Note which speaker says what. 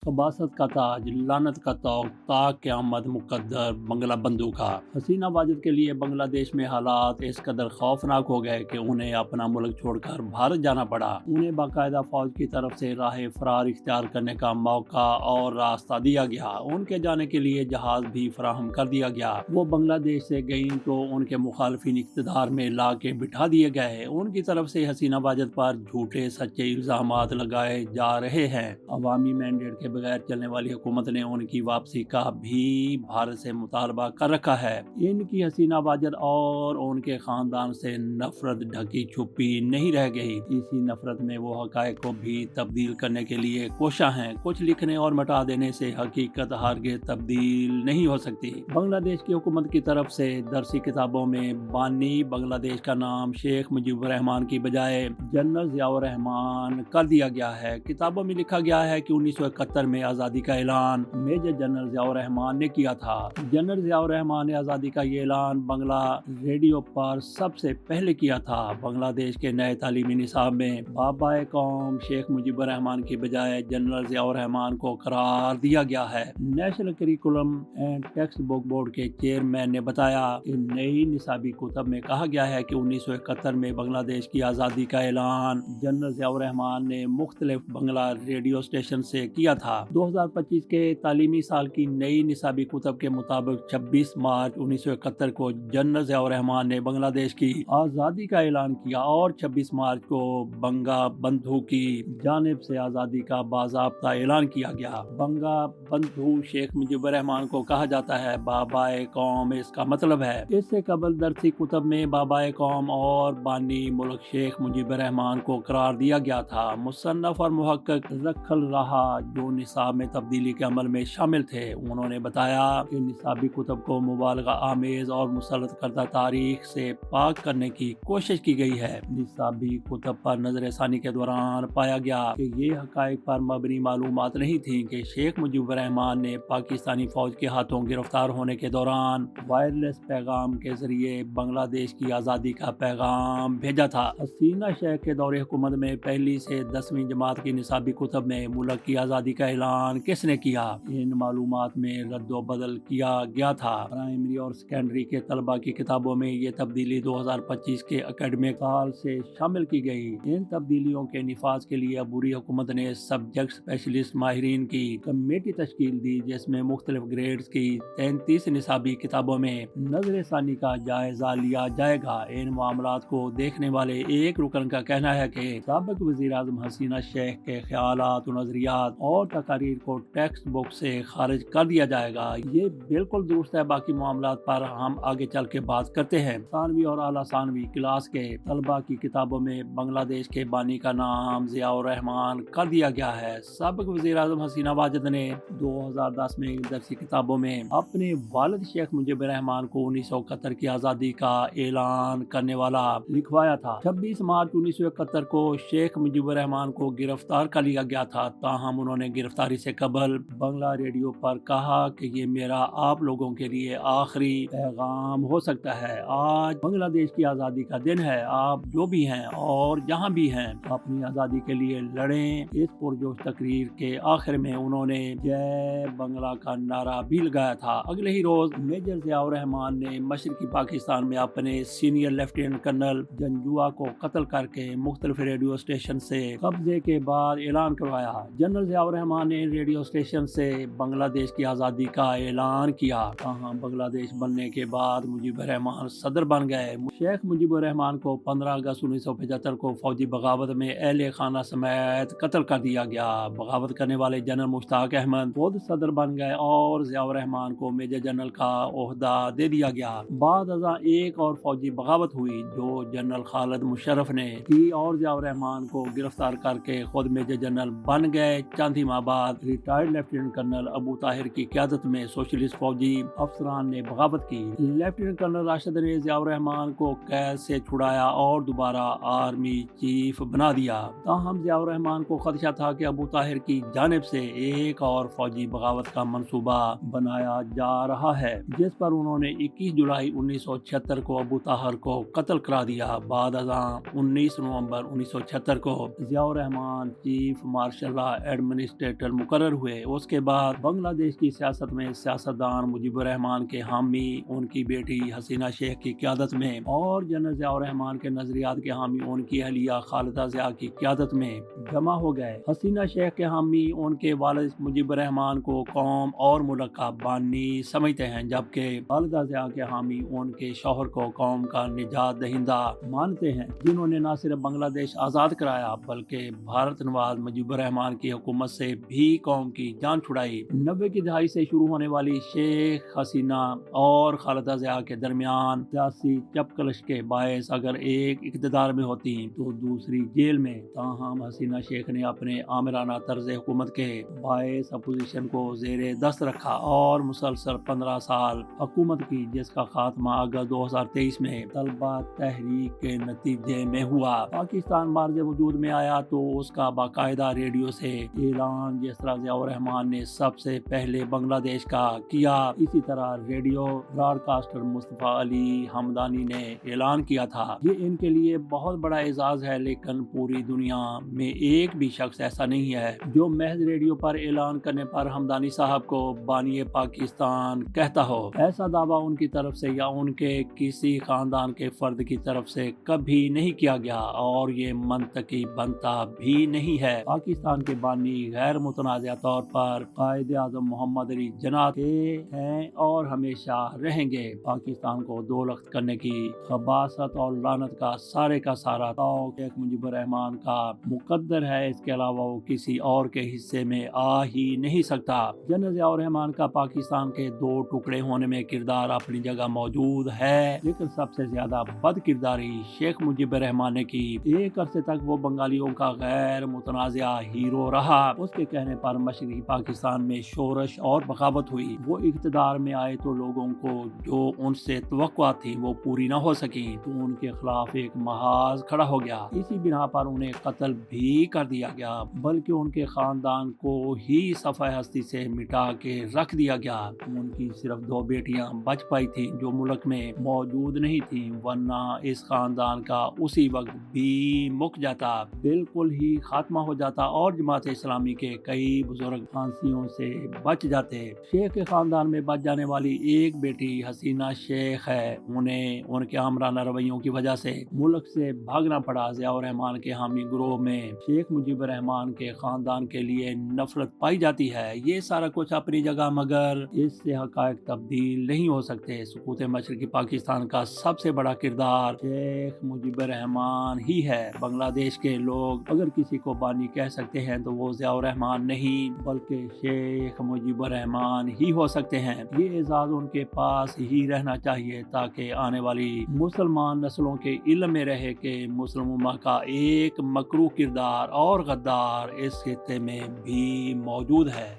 Speaker 1: खबासत का ताज, लानत का तौक, क़यामत मुक़द्दर बंगला बंधु का। हसीना वाजिद के लिए बांग्लादेश में हालात इस कदर खौफनाक हो गए कि उन्हें अपना मुल्क छोड़कर भारत जाना पड़ा। उन्हें बाकायदा फौज की तरफ से राह फरार इख्तियार करने का मौका और रास्ता दिया गया। उनके जाने के लिए जहाज भी फराहम कर दिया गया। वो बांग्लादेश से गईं तो उनके मुखालफिन इक़्तिदार में ला के बिठा दिए गए। उनकी तरफ से हसीना वाजिद पर झूठे सच्चे इल्जामात लगाए जा रहे हैं। अवामी मैंडेट के बगैर चलने वाली हुकूमत ने उनकी वापसी का भी भारत से मुतालबा कर रखा है। इनकी हसीना वाजिद और उनके खानदान से नफरत ढकी छुपी नहीं रह गई। इसी नफरत में वो हकायक को भी तब्दील करने के लिए कोशा हैं। कुछ लिखने और मिटा देने से हकीकत हरगिज़ तब्दील नहीं हो सकती। बांग्लादेश की हुकूमत की तरफ से दरसी किताबों में बानी बांग्लादेश का नाम शेख मुजीबुर रहमान की बजाय जनरल ज़ियाउर रहमान कर दिया गया है। किताबों में लिखा गया है कि 1971 में आज़ादी का ऐलान मेजर जनरल ज़ियाउर रहमान ने किया था। जनरल ज़ियाउर रहमान ने आज़ादी का ये ऐलान बांग्ला रेडियो पर सबसे पहले किया था। बांग्लादेश के नए तालीमी निसाब में बाबाए कौम शेख मुजीबुर रहमान की बजाय जनरल ज़ियाउर रहमान को करार दिया गया है। National curriculum and text book board के चेयरमैन ने बताया कि नई निसाबी कुतब में कहा गया है कि 1971 में बांग्लादेश की आज़ादी का ऐलान जनरल ज़ियाउर रहमान ने मुख्तलिफ बांग्ला रेडियो स्टेशन से किया था। 2025 के तालीमी साल की नई निसाबी कुतब के मुताबिक 26 मार्च 1971 को जनरल ज़ियाउर रहमान ने बांग्लादेश की आज़ादी का ऐलान किया और 26 मार्च को बंगा बंधु की जानिब से आज़ादी का बाज़ाब्ता ऐलान किया गया। बंगा बंधु शेख मुजीबुर रहमान को कहा जाता है बाबाए कौम, इसका मतलब है। इससे कबल दरसी कुतब में बाबाए कौम और बानी मुल्क शेख मुजीबुर रहमान को करार दिया गया था। मुसन्नफ और मुहक्किक रखल रहा जो निसाब में तब्दीली के अमल में शामिल थे, उन्होंने बताया कि निसाबी कुतब को मुबालगा आमेज और मुसल्लत करदा तारीख से पाक करने की कोशिश की गई है। निसाबी कुतब पर नजरसानी के दौरान पाया गया कि ये हकायक पर मबनी मालूमात नहीं थी कि शेख मुजीबुर रहमान ने पाकिस्तानी फौज के हाथों गिरफ्तार होने के दौरान वायरलेस पैगाम के जरिए बांग्लादेश की आज़ादी का पैगाम भेजा था। हसीना शेख के दौरे हुकूमत में पहली से 10वीं जमात की निसाबी कुतब में मुल्क की आज़ादी का ऐलान किसने किया, इन मालूमात में रद्दो बदल किया गया था। प्राइमरी और सेकेंडरी के तलबा की किताबों में ये तब्दीली 2025 के एकेडमिक साल से शामिल की गई। इन तब्दीलियों के निफाज के लिए अबूरी हुकूमत ने सब्जेक्ट स्पेशलिस्ट माहिरीन की कमेटी तश्कील दी, जिसमें मुख्तलिफ ग्रेड्स की 33 निसाबी किताबों में नजरसानी का जायजा लिया जाएगा। इन मामलात को देखने वाले एक रुकन का कहना है कि साबिक वज़ीर आज़म हसीना शेख के ख्यालात, नजरियात और तकारीर को टेक्स्ट बुक से खारिज कर दिया जाएगा। ये बिल्कुल दुरुस्त है। बाकी मामलात पर हम आगे चल के बात करते हैं। सानवी और आला सानवी क्लास के तलबा की किताबों में बांग्लादेश के बानी का नाम ज़ियाउर रहमान कर दिया गया है। साबिक वज़ीर आज़म हसीना वाजिद ने 2010 में दरसी किताबों में अपने वालिद शेख मुजीबुर रहमान को 1971 की आज़ादी का ऐलान करने वाला लिखवाया था। 26 मार्च 1971 को शेख मुजीबुर रहमान को गिरफ्तार कर लिया गया था। ताहम उन्होंने गिरफ्तारी से कबल बांग्ला रेडियो पर कहा कि ये मेरा आप लोगों के लिए आखिरी पैगाम हो सकता है। आज बांग्लादेश की आज़ादी का दिन है। आप जो भी हैं और जहाँ भी हैं अपनी आज़ादी के लिए लड़ें। इस पुरजोश तकरीर के आखिर में उन्होंने जय बांग्ला का नारा भी लगाया था। अगले ही रोज मेजर ज़ियाउर रहमान ने मशरकी पाकिस्तान में अपने सीनियर लेफ्टिनेंट कर्नल जंजुआ को कत्ल करके मुख्तलिफ रेडियो स्टेशन से कब्जे के बाद ऐलान करवाया। जनरल ज़ियाउर रहमान ने रेडियो स्टेशन से बांग्लादेश की आज़ादी का ऐलान किया। कहाँ बांग्लादेश बनने के बाद मुजीबुर रहमान सदर बन गए। शेख मुजीबुर रहमान को 15 अगस्त 1975 को फौजी बगावत में अहले खाना समेत कत्ल कर दिया गया। बगावत करने वाले जनरल मुश्ताक अहमद खुद सदर बन गए और ज़ियाउर रहमान को मेजर जनरल का ओहदा दे दिया गया। बाद अज़ां एक और फौजी बगावत हुई जो जनरल खालिद मुशर्रफ ने की और ज़ियाउर रहमान को गिरफ्तार करके खुद मेजर जनरल बन गए। चंद ही माह बाद retired lieutenant colonel Abu Tahir की क़यादत में सोशलिस्ट फौजी अफसरान ने बगावत की। लेफ्टिनेंट कर्नल राशिद ने ज़ियाउर रहमान को कैद से छुड़ाया और दोबारा आर्मी चीफ बना दिया। ताहम ज़ियाउर रहमान को खदशा था कि अबू ताहिर की जानिब से एक और फौजी बगावत का मंसूबा बनाया जा रहा है, जिस पर उन्होंने 21 जुलाई 1976 को अबू ताहिर को कत्ल करा दिया। बाद अज़ां 19 नवंबर 1976 को Ziaur Rahman chief marshal administrator director مقرر ہوئے۔ اس کے بعد بنگلہ دیش کی سیاست میں سیاستدان مجیب الرحمان کے حامی ان کی بیٹی حسینہ شیخ کی قیادت میں اور جنرل ضیاء الرحمان کے نظریات کے حامی ان کی اہلیہ خالدہ ضیاء کی قیادت میں جمع ہو گئے۔ حسینہ شیخ کے حامی ان کے والد مجیب الرحمان کو قوم اور ملک کا بانی سمجھتے ہیں، جبکہ خالدہ ضیاء کے حامی ان کے شوہر کو قوم کا نجات دہندہ مانتے ہیں، جنہوں نے نہ صرف بنگلہ دیش آزاد کرایا بلکہ بھارت نواز مجیب الرحمان کی حکومت سے بھی قوم کی جان چھڑائی۔ 90 کی دہائی سے شروع ہونے والی شیخ حسینہ اور خالدہ ضیاء کے درمیان سیاسی چپکلش کے باعث اگر ایک اقتدار میں ہوتی تو دوسری جیل میں، تاہم حسینہ شیخ نے اپنے آمرانہ طرز حکومت کے باعث اپوزیشن کو زیر دست رکھا اور مسلسل 15 سال حکومت کی، جس کا خاتمہ اگست 2023 میں طلبہ تحریک کے نتیجے میں ہوا۔ پاکستان بارز وجود میں آیا تو اس کا باقاعدہ ریڈیو سے اعلان، جس طرح ضیاء الرحمان نے سب سے پہلے بنگلہ دیش کا کیا، اسی طرح ریڈیو براڈ کاسٹر مصطفیٰ علی حمدانی نے اعلان کیا تھا۔ یہ ان کے لیے بہت بڑا اعزاز ہے، لیکن پوری دنیا میں ایک بھی شخص ایسا نہیں ہے جو محض ریڈیو پر اعلان کرنے پر حمدانی صاحب کو بانی پاکستان کہتا ہو۔ ایسا دعویٰ ان کی طرف سے یا ان کے کسی خاندان کے فرد کی طرف سے کبھی نہیں کیا گیا اور یہ منطقی بنتا بھی نہیں ہے۔ پاکستان کے بانی غیر متنازع طور پر قائد اعظم محمد علی جناح کے ہیں اور ہمیشہ رہیں گے۔ پاکستان کو دو لخت کرنے کی خباثت اور لعنت کا سارا طوق شیخ مجیب الرحمان کا مقدر ہے، اس کے علاوہ وہ کسی اور کے حصے میں آ ہی نہیں سکتا۔ جنرل ضیاء الرحمان کا پاکستان کے دو ٹکڑے ہونے میں کردار اپنی جگہ موجود ہے، لیکن سب سے زیادہ بد کرداری شیخ مجیب الرحمان نے کی۔ ایک عرصے تک وہ بنگالیوں کا غیر متنازع ہیرو رہا۔ اس کے کہنے پر مشرقی پاکستان میں شورش اور بغاوت ہوئی۔ وہ اقتدار میں آئے تو لوگوں کو جو ان سے توقعات تھی وہ پوری نہ ہو سکی تو ان کے خلاف ایک محاذ کھڑا ہو گیا۔ اسی بنا پر انہیں قتل بھی کر دیا گیا، بلکہ ان کے خاندان کو ہی صفحہ ہستی سے مٹا کے رکھ دیا گیا۔ ان کی صرف 2 بیٹیاں بچ پائی تھیں جو ملک میں موجود نہیں تھیں، ورنہ اس خاندان کا اسی وقت بھی مک جاتا، بالکل ہی خاتمہ ہو جاتا اور جماعت اسلامی کے کئی بزرگ پھانسیوں سے بچ جاتے۔ شیخ کے خاندان میں بچ جانے والی ایک بیٹی حسینہ شیخ ہے۔ انہیں ان کے آمرانہ رویوں کی وجہ سے ملک سے بھاگنا پڑا۔ ضیاء الرحمان کے حامی گروہ میں شیخ مجیب الرحمان کے خاندان کے لیے نفرت پائی جاتی ہے۔ یہ سارا کچھ اپنی جگہ، مگر اس سے حقائق تبدیل نہیں ہو سکتے۔ سقوط مشرقی پاکستان کا سب سے بڑا کردار شیخ مجیب الرحمان ہی ہے۔ بنگلہ دیش کے لوگ اگر کسی کو بانی کہہ سکتے ہیں تو وہ ضیاء الرحمان نہیں بلکہ شیخ مجیب الرحمان ہی ہو سکتے ہیں۔ یہ اعزاز ان کے پاس ہی رہنا چاہیے تاکہ آنے والی مسلمان نسلوں کے علم میں رہے کہ مسلم امہ کا ایک مکروہ کردار اور غدار اس خطے میں بھی موجود ہے۔